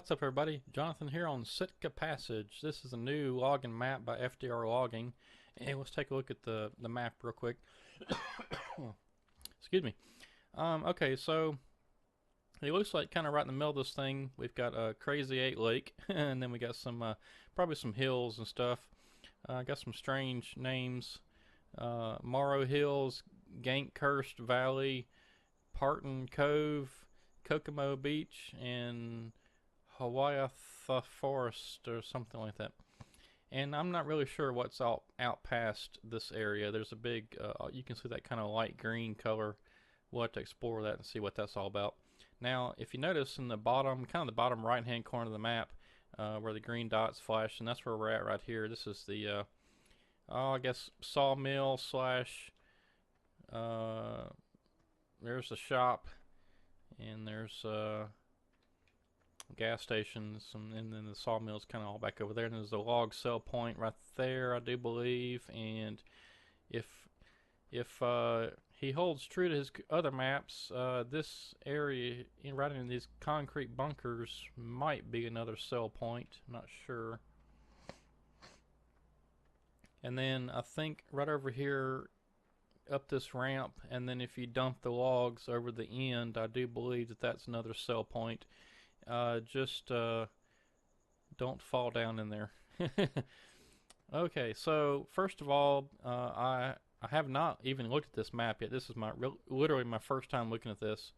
What's up, everybody? Jonathan here on Sitka Passage. This is a new logging map by FDR Logging, and let's take a look at the map real quick. Excuse me. Okay, so it looks like kind of right in the middle of this thing, we've got a Crazy 8 Lake, and then we got some probably some hills and stuff. Got some strange names: Morrow Hills, Gank Cursed Valley, Parton Cove, Kokomo Beach, and Hawaii Forest or something like that. And I'm not really sure what's out past this area. There's a big, you can see that kind of light green color. We'll have to explore that and see what that's all about. Now, if you notice in the bottom, kind of the bottom right-hand corner of the map, where the green dots flash, and that's where we're at right here. This is the, I guess, sawmill slash, there's the shop, and there's, gas stations, and then the sawmill's kind of all back over there. And there's a log sell point right there, I do believe. And if he holds true to his other maps, this area right in these concrete bunkers might be another sell point. I'm not sure. And then I think right over here up this ramp, and then if you dump the logs over the end, I do believe that that's another sell point. Just don't fall down in there. Okay, so first of all, I have not even looked at this map yet. This is literally my first time looking at this,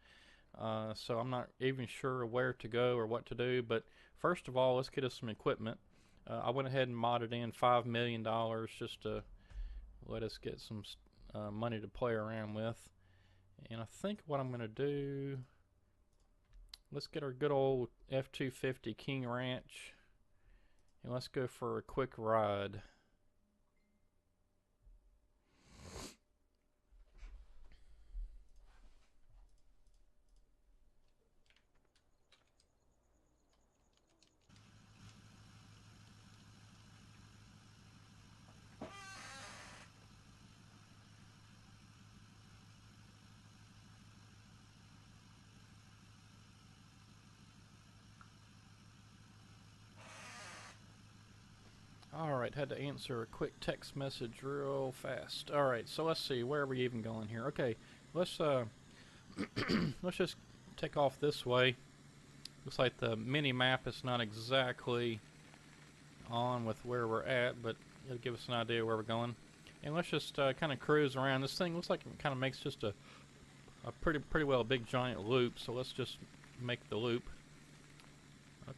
so I'm not even sure where to go or what to do. But first of all, let's get us some equipment. I went ahead and modded in $5 million just to let us get some money to play around with. And I think what I'm going to do, let's get our good old F-250 King Ranch, and let's go for a quick ride. Alright, had to answer a quick text message real fast. Alright, so let's see, where are we even going here? Okay, let's let's just take off this way. Looks like the mini map is not exactly on with where we're at, but it'll give us an idea where we're going. And let's just kind of cruise around. This thing looks like it kind of makes just a pretty well big giant loop, so let's just make the loop.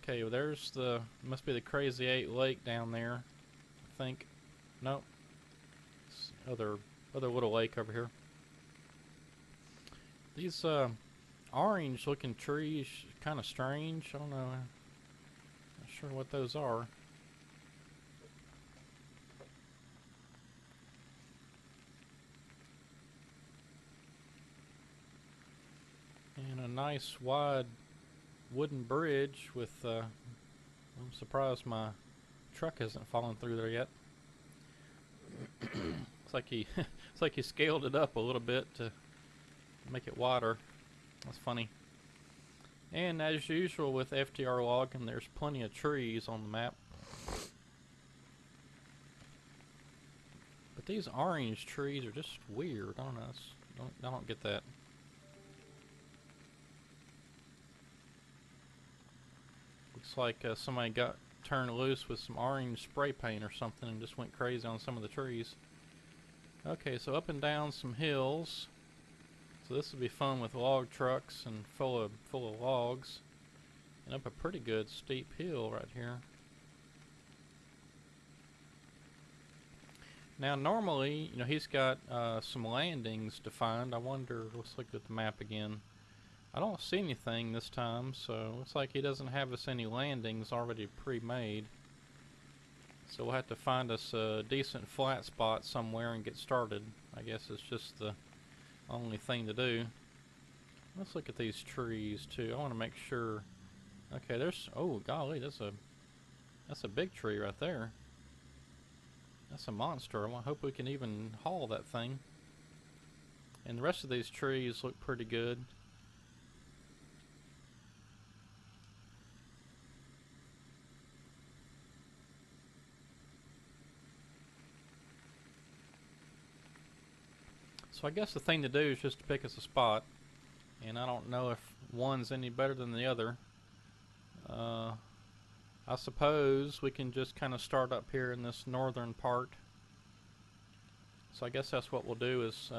Okay, well there's the, must be the Crazy 8 Lake down there, I think. Nope. It's other little lake over here. These orange looking trees, kind of strange. I don't know. Not sure what those are. And a nice wide wooden bridge with, I'm surprised my truck hasn't fallen through there yet. It's like it's like he scaled it up a little bit to make it wider. That's funny. And as usual with FDR Logging, there's plenty of trees on the map. But these orange trees are just weird. I don't know. I don't get that. Looks like somebody got turned loose with some orange spray paint or something and just went crazy on some of the trees. Okay, so up and down some hills. So this will be fun with log trucks and full of logs. And up a pretty good steep hill right here. Now normally, you know, he's got some landings to find. I wonder, let's look at the map again. I don't see anything this time, so looks like he doesn't have us any landings already pre-made. So we'll have to find us a decent flat spot somewhere and get started. I guess it's just the only thing to do. Let's look at these trees too. I want to make sure. Okay, there's, oh golly, that's a big tree right there. That's a monster. I hope we can even haul that thing. And the rest of these trees look pretty good. So I guess the thing to do is just to pick us a spot, and I don't know if one's any better than the other. I suppose we can just kind of start up here in this northern part. So I guess that's what we'll do is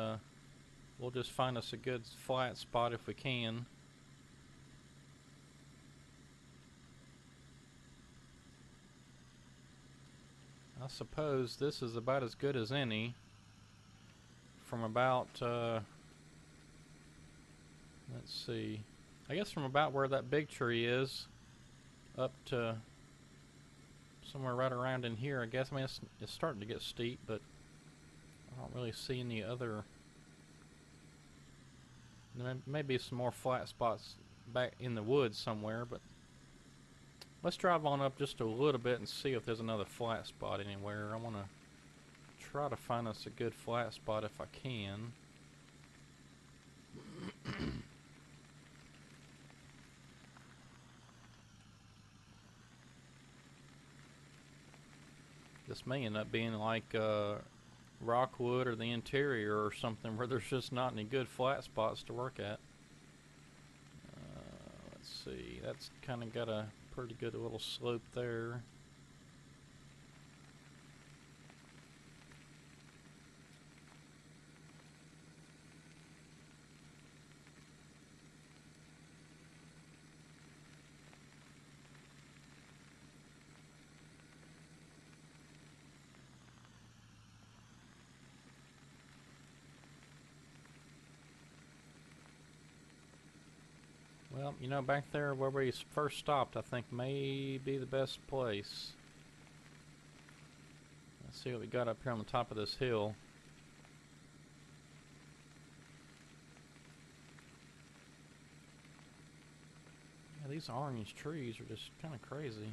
we'll just find us a good flat spot if we can. I suppose this is about as good as any. From about, let's see, I guess from about where that big tree is up to somewhere right around in here, I guess. I mean, it's starting to get steep, but I don't really see any other. There may be some more flat spots back in the woods somewhere, but let's drive on up just a little bit and see if there's another flat spot anywhere. I want to try to find us a good flat spot if I can. This may end up being like Rockwood or the interior or something where there's just not any good flat spots to work at. Let's see, that's kind of got a pretty good little slope there. Well, you know, back there where we first stopped, I think may be the best place. Let's see what we got up here on the top of this hill. Yeah, these orange trees are just kind of crazy.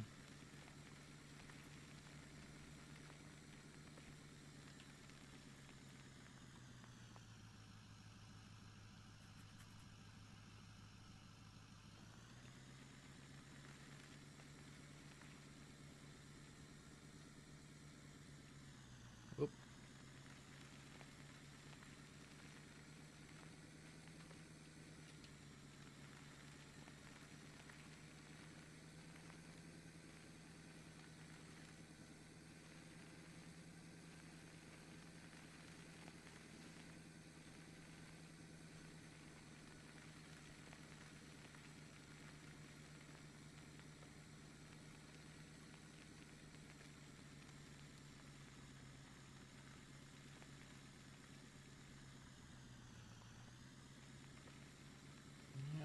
Oop.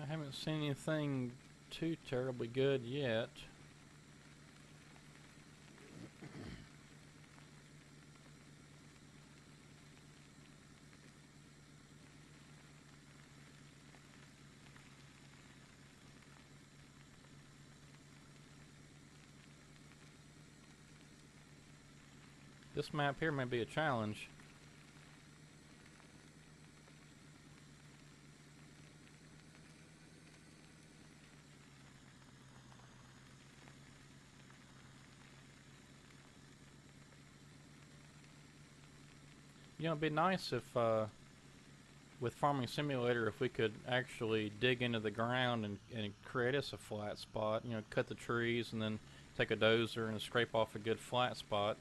I haven't seen anything too terribly good yet. This map here may be a challenge. You know, it'd be nice if, with Farming Simulator, if we could actually dig into the ground and create us a flat spot. You know, cut the trees and then take a dozer and scrape off a good flat spot.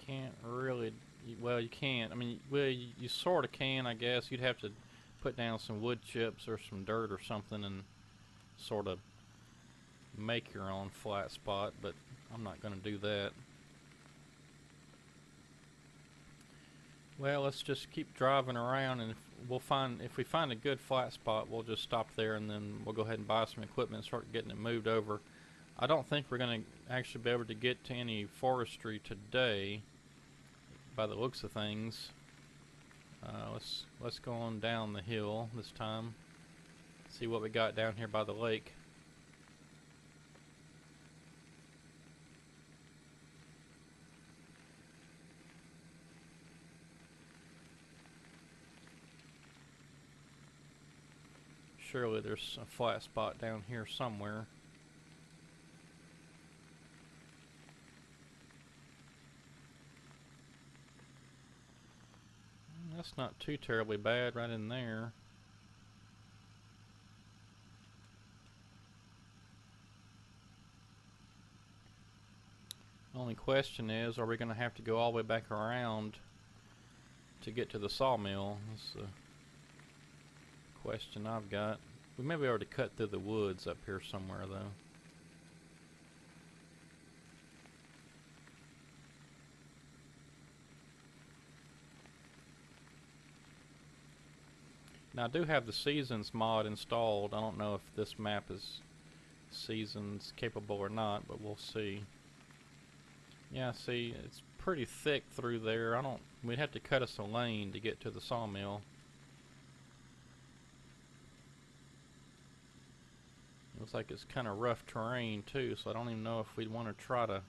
Can't really, well, you can't. I mean, well, you sort of can, I guess. You'd have to put down some wood chips or some dirt or something and sort of make your own flat spot, but I'm not going to do that. Well, let's just keep driving around, and if we find a good flat spot, we'll just stop there, and then we'll go ahead and buy some equipment and start getting it moved over. I don't think we're going to actually be able to get to any forestry today, by the looks of things. Let's go on down the hill this time. See what we got down here by the lake. Surely there's a flat spot down here somewhere. That's not too terribly bad right in there. Only question is, are we going to have to go all the way back around to get to the sawmill? That's the question I've got. We may be able to cut through the woods up here somewhere, though. Now, I do have the Seasons mod installed. I don't know if this map is Seasons capable or not, but we'll see. Yeah, see, it's pretty thick through there. We'd have to cut us a lane to get to the sawmill. Looks like it's kind of rough terrain too, so I don't even know if we'd want to try to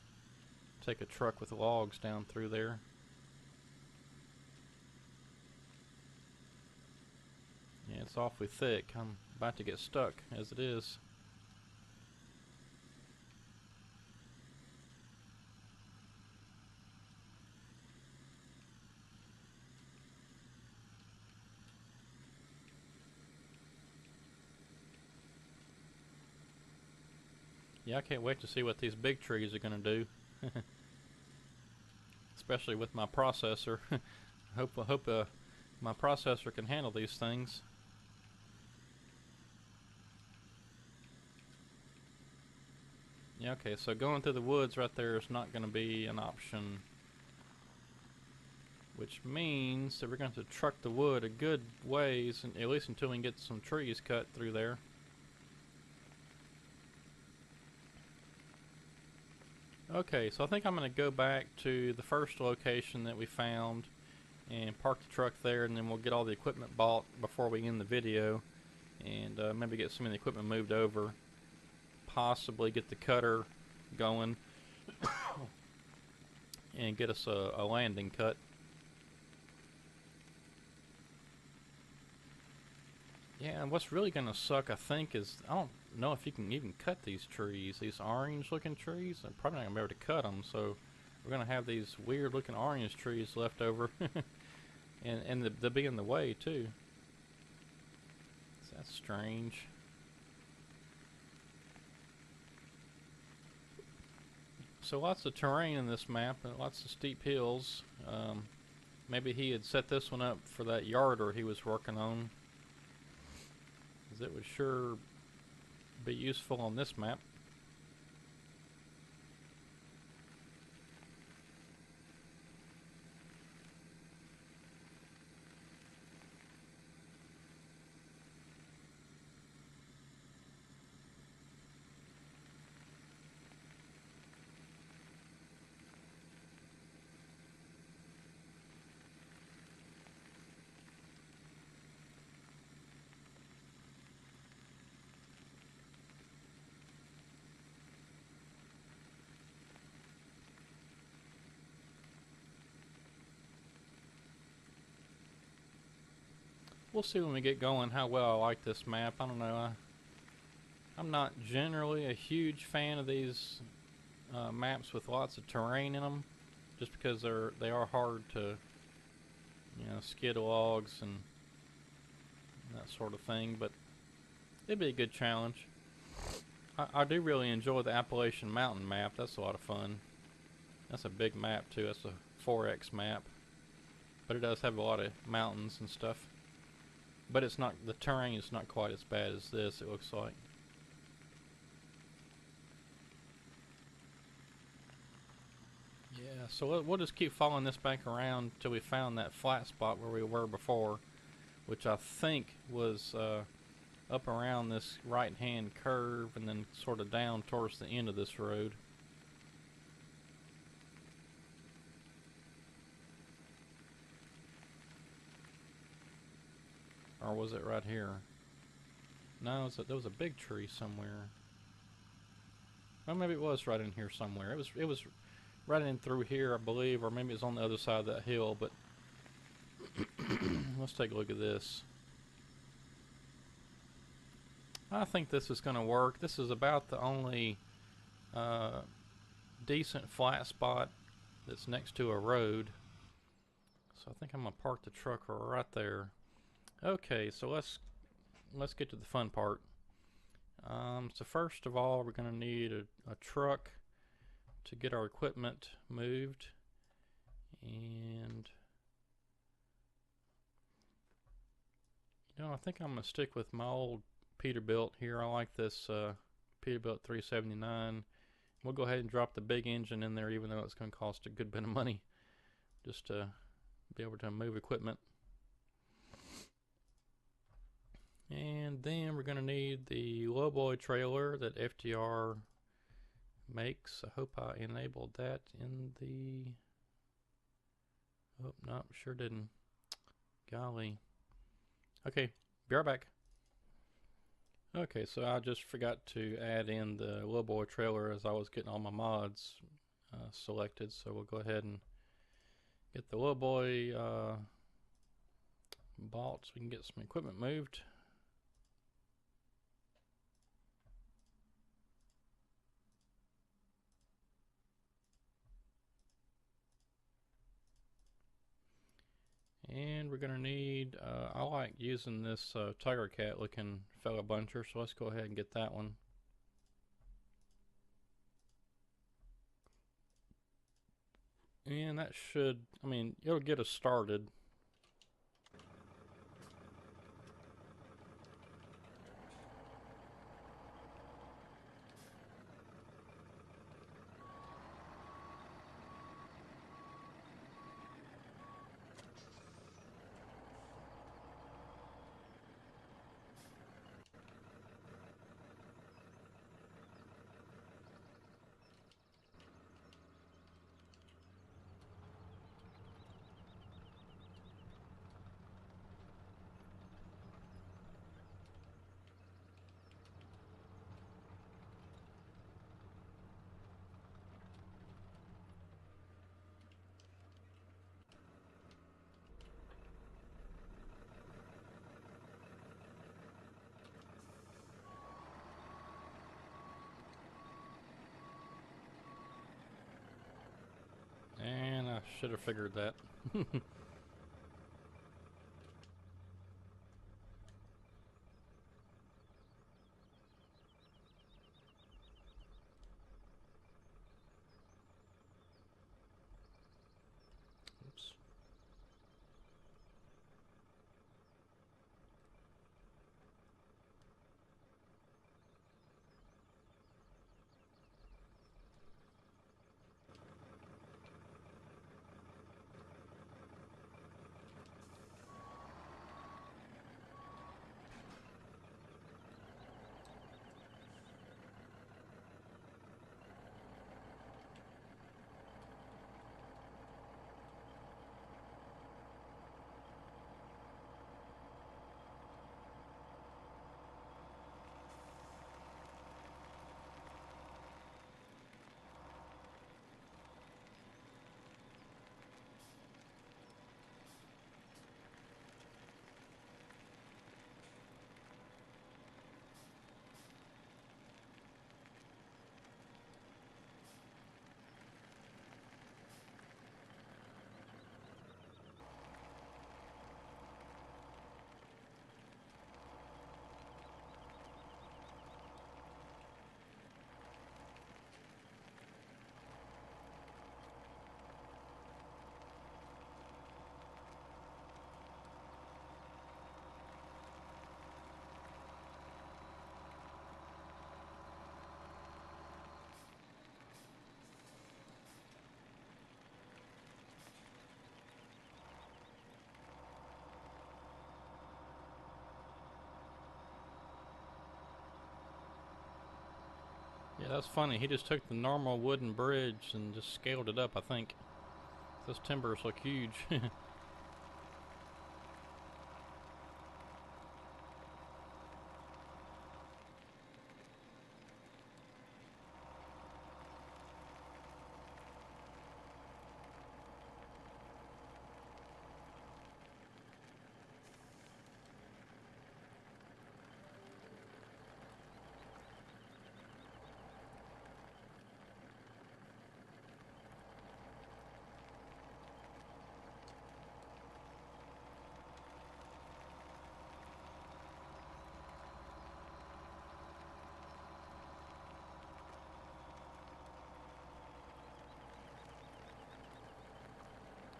take a truck with logs down through there. Yeah, it's awfully thick. I'm about to get stuck as it is. Yeah, I can't wait to see what these big trees are going to do. Especially with my processor. hope my processor can handle these things. Yeah, okay, so going through the woods right there is not going to be an option. Which means that we're going to truck the wood a good ways, and at least until we can get some trees cut through there. Okay, so I think I'm going to go back to the first location that we found and park the truck there, and then we'll get all the equipment bought before we end the video, and maybe get some of the equipment moved over, possibly get the cutter going and get us a landing cut. Yeah, and what's really going to suck, I think, is I don't know if you can even cut these trees, these orange looking trees. I'm probably not going to be able to cut them, so we're going to have these weird looking orange trees left over. and they'll be in the way too. So that's strange. So lots of terrain in this map, and lots of steep hills. Maybe he had set this one up for that yarder he was working on, because it would sure be useful on this map. We'll see when we get going how well I like this map. I don't know. I'm not generally a huge fan of these maps with lots of terrain in them, just because they are hard to, skid logs and that sort of thing. But it'd be a good challenge. I do really enjoy the Appalachian Mountain map. That's a lot of fun. That's a big map too. That's a 4X map, but it does have a lot of mountains and stuff. But it's not, the terrain is not quite as bad as this, it looks like. Yeah, so we'll just keep following this back around till we found that flat spot where we were before, which I think was up around this right-hand curve and then sort of down towards the end of this road. Or was it right here? No, there was a big tree somewhere. Well, maybe it was right in here somewhere. It was right in through here, I believe, or maybe it's on the other side of that hill. But let's take a look at this. I think this is going to work. This is about the only decent flat spot that's next to a road. So I think I'm gonna park the truck right there. Okay, so let's get to the fun part. So first of all, we're gonna need a truck to get our equipment moved, and I think I'm gonna stick with my old Peterbilt here. I like this Peterbilt 379. We'll go ahead and drop the big engine in there, even though it's going to cost a good bit of money just to be able to move equipment. And then we're going to need the lowboy trailer that FDR makes. I hope I enabled that in the... Oh, no, sure didn't. Golly. Okay, be right back. Okay, so I just forgot to add in the lowboy trailer as I was getting all my mods selected. So we'll go ahead and get the lowboy bought so we can get some equipment moved. And we're going to need, I like using this Tiger Cat looking fella buncher, so let's go ahead and get that one. And that should, I mean, it'll get us started. And I should have figured that. Oops. Yeah, that's funny. He just took the normal wooden bridge and just scaled it up, I think. Those timbers look huge.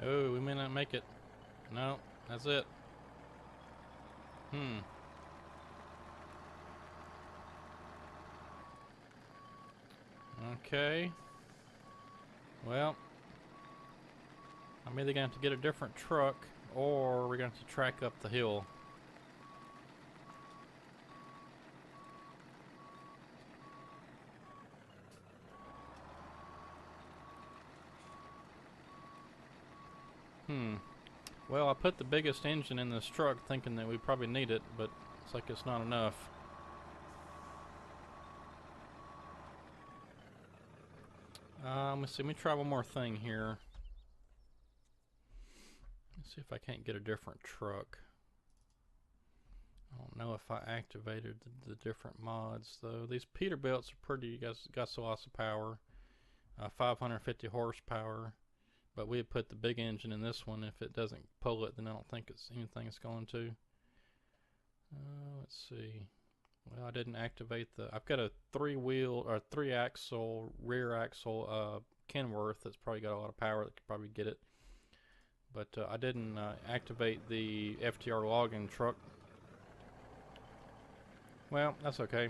Oh, we may not make it. No, that's it. Okay. Well, I'm either going to have to get a different truck or we're going to have to track up the hill. Well, I put the biggest engine in this truck thinking that we probably need it, but it's like it's not enough. Let's see, let me try one more thing here. Let's see if I can't get a different truck. I don't know if I activated the different mods though. These Peterbilts are pretty, got lots of power. 550 horsepower. But we had put the big engine in this one. If it doesn't pull it, then I don't think it's anything it's going to. Let's see. Well, I didn't activate the. I've got a 3-axle rear axle Kenworth that's probably got a lot of power that could probably get it. But I didn't activate the FTR logging truck. Well, that's okay.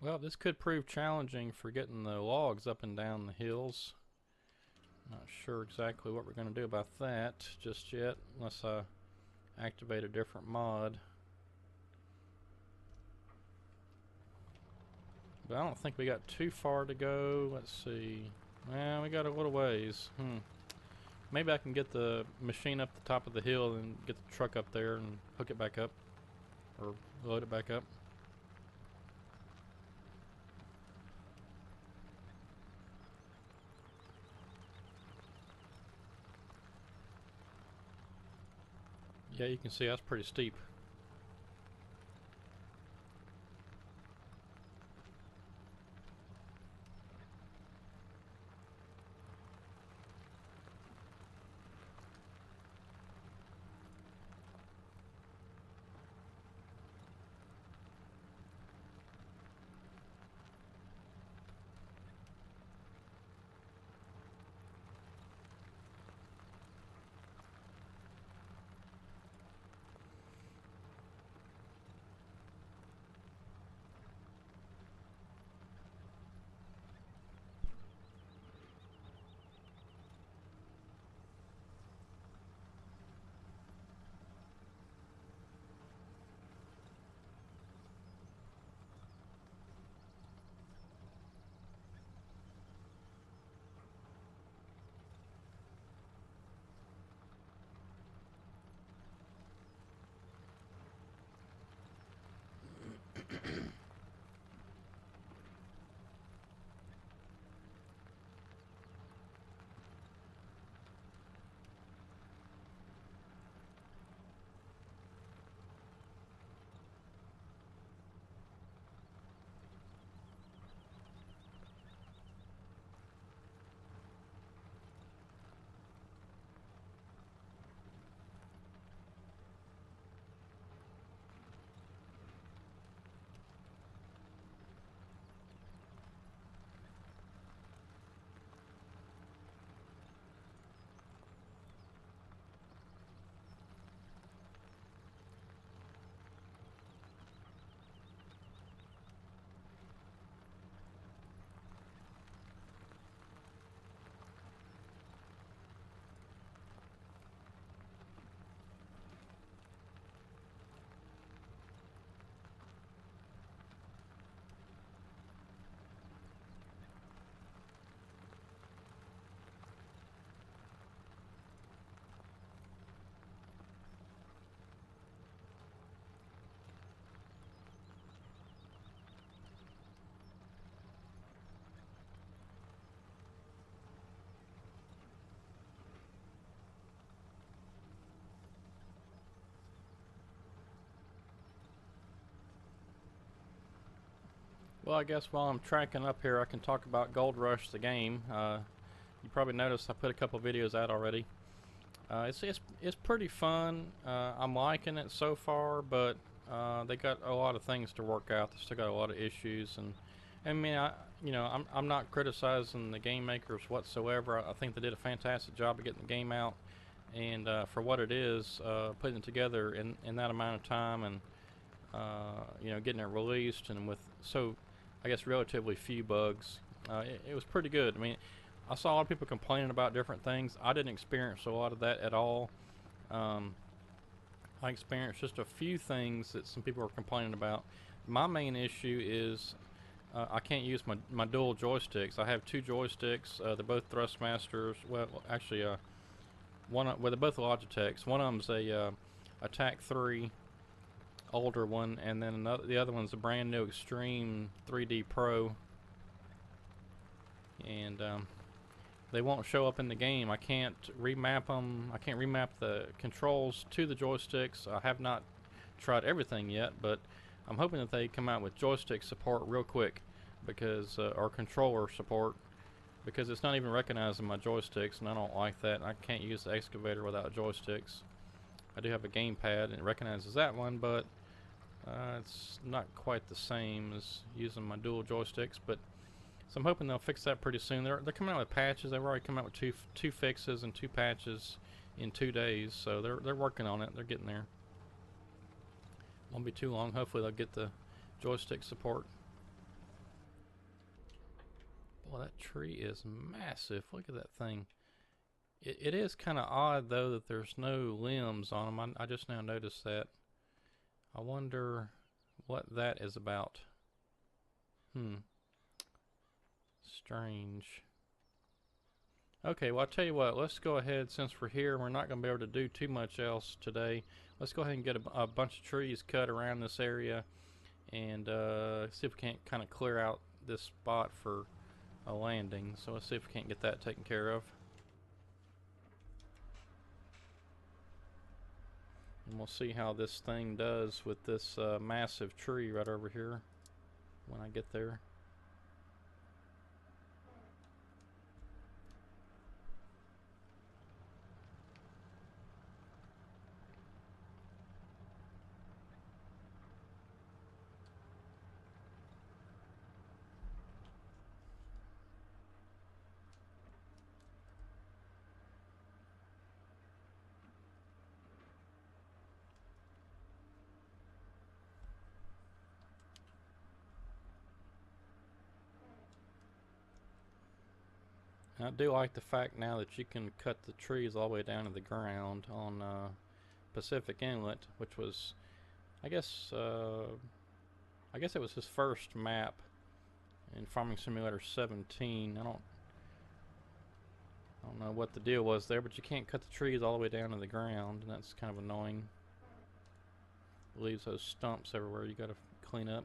Well, this could prove challenging for getting the logs up and down the hills. Not sure exactly what we're going to do about that just yet, unless I activate a different mod. But I don't think we got too far to go. Let's see. Well, we got a little ways. Maybe I can get the machine up the top of the hill and get the truck up there and hook it back up. Or load it back up. Yeah, you can see that's pretty steep. Well, I guess while I'm tracking up here, I can talk about Gold Rush, the game. You probably noticed I put a couple videos out already. It's pretty fun. I'm liking it so far, but they got a lot of things to work out. They still got a lot of issues, and I mean, I'm not criticizing the game makers whatsoever. I think they did a fantastic job of getting the game out, and for what it is, putting it together in that amount of time, and getting it released, and with I guess relatively few bugs, it was pretty good. I mean, I saw a lot of people complaining about different things. I didn't experience a lot of that at all. Um, I experienced just a few things that some people were complaining about. My main issue is I can't use my dual joysticks. I have two joysticks. They're both Thrustmasters. Well, actually, they're both Logitechs. One of them's a Attack 3 older one, and then the other one's a brand new Extreme 3D Pro, and they won't show up in the game. I can't remap them. I can't remap the controls to the joysticks. I have not tried everything yet, but I'm hoping that they come out with joystick support real quick, because or controller support, because it's not even recognizing my joysticks, and I don't like that. I can't use the excavator without joysticks. I do have a gamepad and it recognizes that one, but it's not quite the same as using my dual joysticks. But so I'm hoping they'll fix that pretty soon. They're coming out with patches. They've already come out with two fixes and 2 patches in 2 days, so they're working on it. They're getting there. Won't be too long. Hopefully they'll get the joystick support. Boy, that tree is massive. Look at that thing. It is kind of odd though that there's no limbs on them. I just now noticed that. I wonder what that is about. Strange. Okay, well, I'll tell you what, let's go ahead, since we're here, we're not going to be able to do too much else today. Let's go ahead and get a bunch of trees cut around this area, and see if we can't kind of clear out this spot for a landing. So let's see if we can't get that taken care of. And we'll see how this thing does with this massive tree right over here when I get there. I do like the fact now that you can cut the trees all the way down to the ground on Pacific Inlet, which was, I guess it was his first map in Farming Simulator 17. I don't know what the deal was there, but you can't cut the trees all the way down to the ground, and that's kind of annoying. It leaves those stumps everywhere you gotta clean up.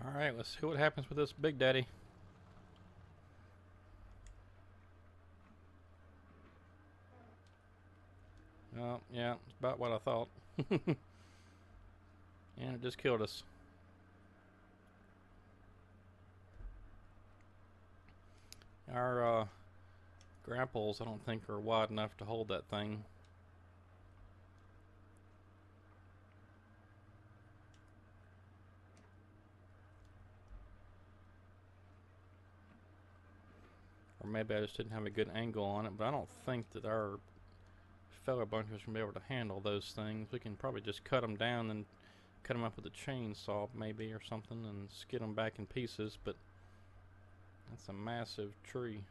Alright, let's see what happens with this Big Daddy. Oh, yeah, it's about what I thought. And it just killed us. Our grapples, I don't think, are wide enough to hold that thing. or maybe I just didn't have a good angle on it, but I don't think that our fellow bunkers can be able to handle those things. We can probably just cut them down and cut them up with a chainsaw maybe or something and skid them back in pieces, but that's a massive tree.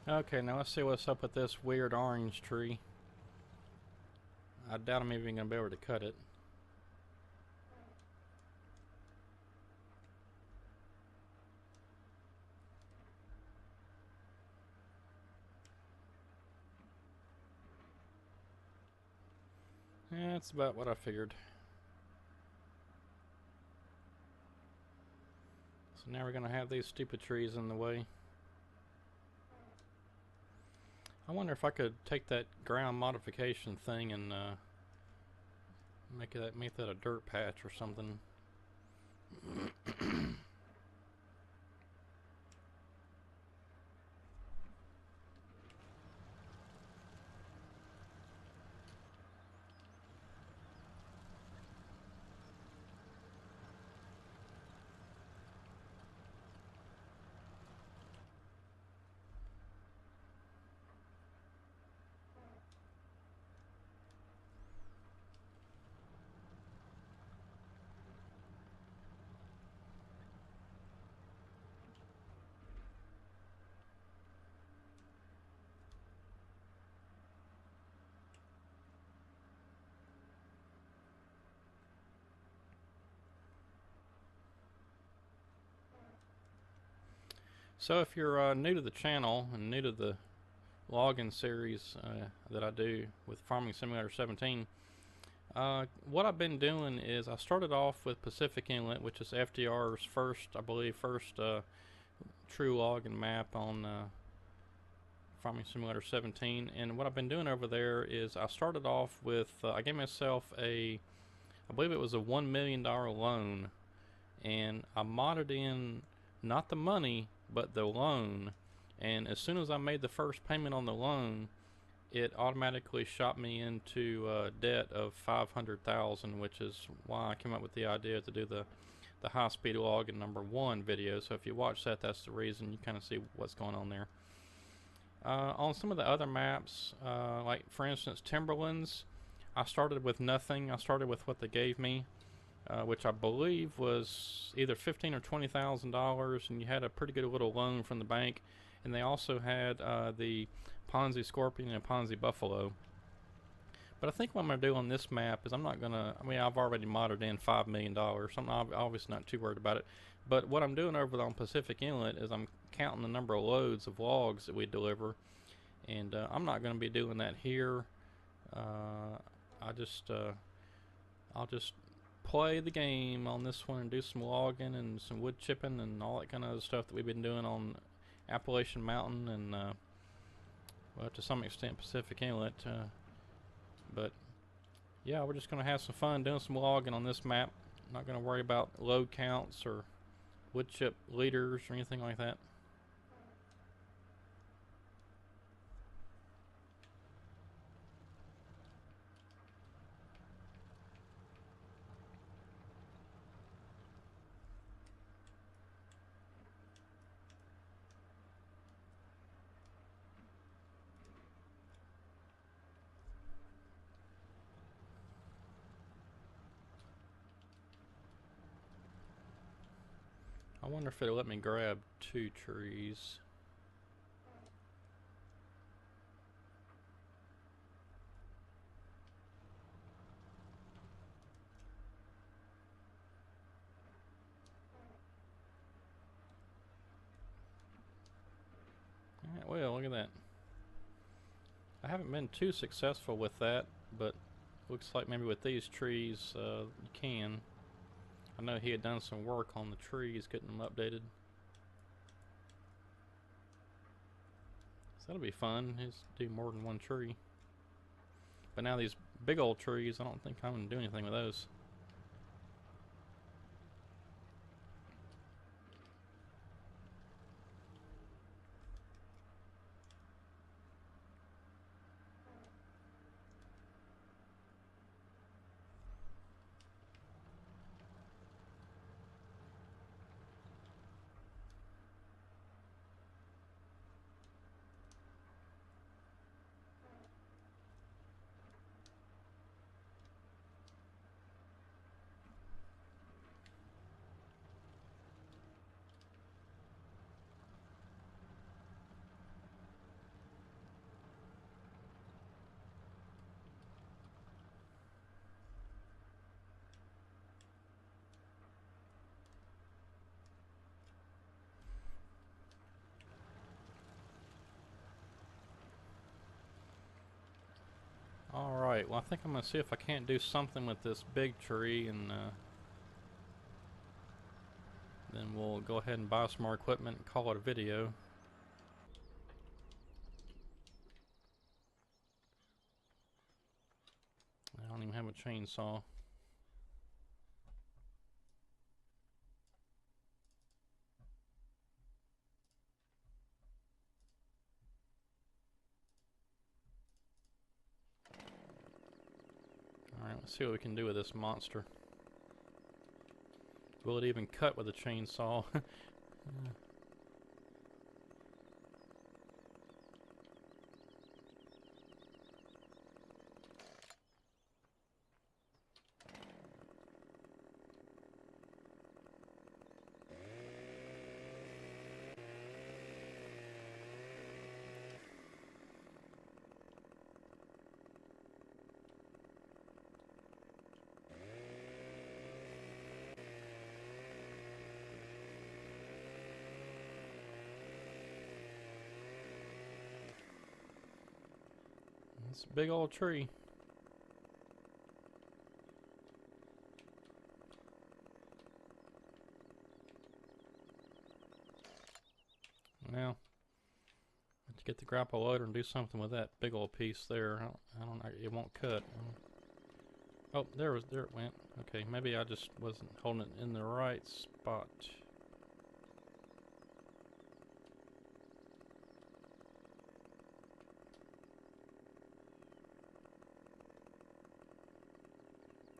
Okay, now let's see what's up with this weird orange tree. I doubt I'm even going to be able to cut it. Yeah, that's about what I figured. So now we're going to have these stupid trees in the way. I wonder if I could take that ground modification thing and make that a dirt patch or something. So if you're new to the channel and new to the logging series that I do with Farming Simulator 17, what I've been doing is I started off with Pacific Inlet, which is FDR's first, I believe, true logging map on Farming Simulator 17. And what I've been doing over there is I started off with, I gave myself I believe it was a $1 million loan, and I modded in not the money, but the loan. And as soon as I made the first payment on the loan, it automatically shot me into debt of $500,000, which is why I came up with the idea to do the high-speed logging #1 video. So if you watch that, that's the reason. You kind of see what's going on there. On some of the other maps, like for instance Timberlands, I started with nothing. I started with what they gave me, which I believe was either $15,000 or $20,000, and you had a pretty good little loan from the bank. And they also had the Ponzi Scorpion and Ponzi Buffalo. But I think what I'm going to do on this map is I'm not going to, I mean, I've already modded in $5 million, so I'm obviously not too worried about it. But what I'm doing over on Pacific Inlet is I'm counting the number of loads of logs that we deliver. And I'm not going to be doing that here. I'll just play the game on this one and do some logging and some wood chipping and all that kind of other stuff that we've been doing on Appalachian Mountain and well, to some extent Pacific Inlet, but yeah, we're just going to have some fun doing some logging on this map. Not going to worry about load counts or wood chip liters or anything like that. I wonder if it'll let me grab 2 trees. Alright, well, look at that. I haven't been too successful with that, but looks like maybe with these trees you can. I know he had done some work on the trees, getting them updated. So that'll be fun. Just do more than 1 tree. But now these big old trees, I don't think I'm going to do anything with those. Alright, well I think I'm going to see if I can't do something with this big tree, and then we'll go ahead and buy some more equipment and call it a video. I don't even have a chainsaw. Alright, let's see what we can do with this monster. Will it even cut with a chainsaw? It's a big old tree. Now, let's get the grapple loader and do something with that big old piece there. I don't know, it won't cut. Oh, there it went. Okay, maybe I just wasn't holding it in the right spot.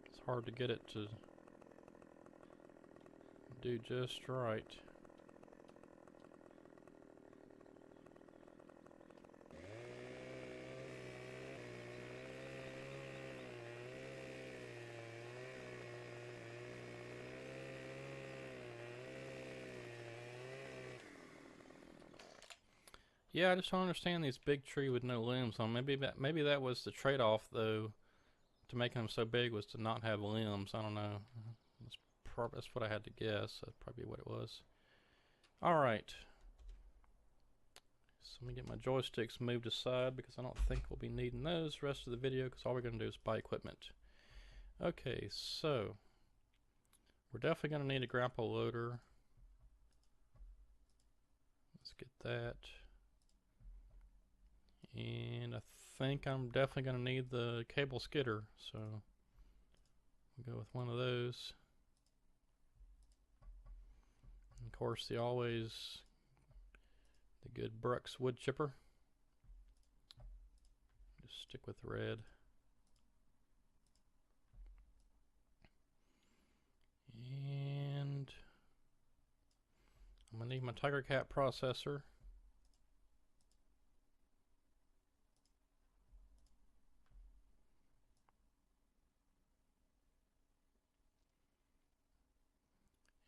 It's hard to get it to do just right. Yeah, I just don't understand these big tree with no limbs on. Maybe that was the trade-off, though, to make them so big, was to not have limbs. I don't know. That's what I had to guess. That's probably what it was. Alright. So let me get my joysticks moved aside, because I don't think we'll be needing those the rest of the video, because all we're going to do is buy equipment. Okay, so we're definitely going to need a grapple loader. Let's get that. And I think I'm definitely going to need the cable skidder, so we'll go with one of those. And of course, the good Brooks wood chipper. Just stick with red. And I'm going to need my Tiger Cat processor.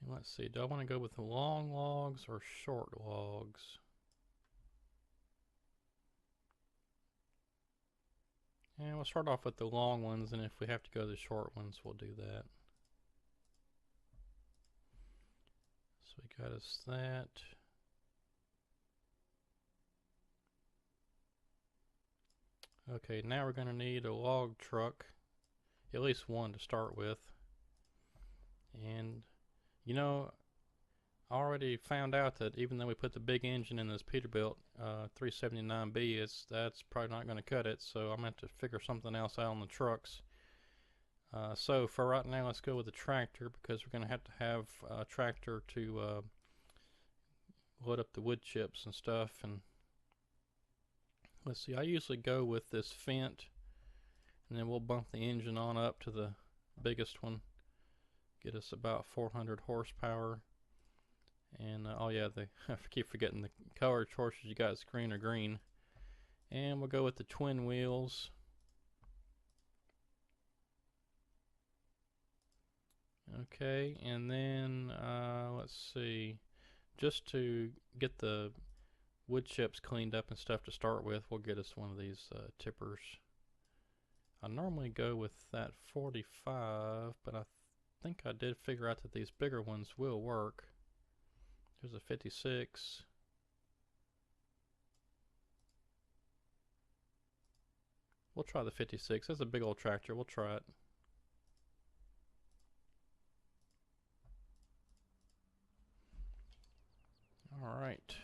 And let's see, do I want to go with the long logs or short logs? And we'll start off with the long ones, and if we have to go to the short ones, we'll do that. So we got us that. Okay, now we're going to need a log truck, at least one to start with. And you know, I already found out that even though we put the big engine in this Peterbilt 379B, that's probably not going to cut it, so I'm going to have to figure something else out on the trucks. So for right now, let's go with the tractor, because we're going to have a tractor to load up the wood chips and stuff. And let's see, I usually go with this Fendt, and then we'll bump the engine on up to the biggest one, get us about 400 horsepower. And oh yeah, I keep forgetting the color choices you got is green or green. And we'll go with the twin wheels. Okay, and then let's see, just to get the wood chips cleaned up and stuff to start with, we'll get us one of these tippers. I normally go with that 45, but I think I did figure out that these bigger ones will work. There's a 56. We'll try the 56. That's a big old tractor. We'll try it. All right.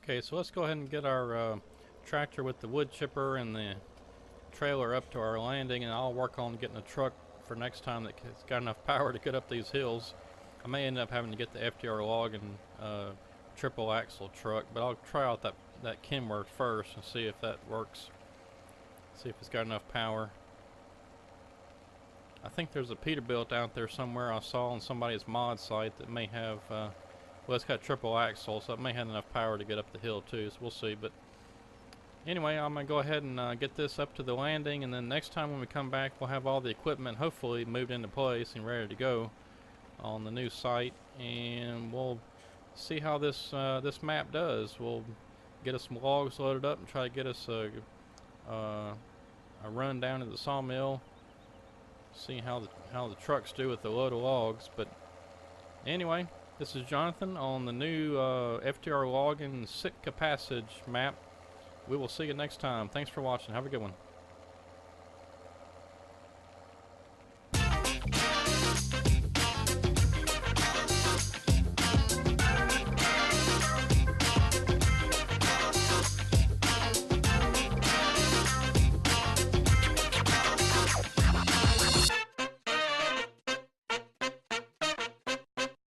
Okay, so let's go ahead and get our tractor with the wood chipper and the trailer up to our landing, and I'll work on getting a truck for next time that's got enough power to get up these hills. I may end up having to get the FDR log and triple axle truck, but I'll try out that Kenworth first and see if that works. See if it's got enough power. I think there's a Peterbilt out there somewhere I saw on somebody's mod site that may have, well, it's got triple axle, so it may have enough power to get up the hill too, so we'll see. But anyway, I'm going to go ahead and get this up to the landing, and then next time when we come back, we'll have all the equipment hopefully moved into place and ready to go on the new site, and we'll see how this this map does. We'll get us some logs loaded up and try to get us a run down to the sawmill, see how the trucks do with the load of logs. But anyway, this is Jonathan on the new FTR Logging Sitka Passage map. We will see you next time. Thanks for watching. Have a good one.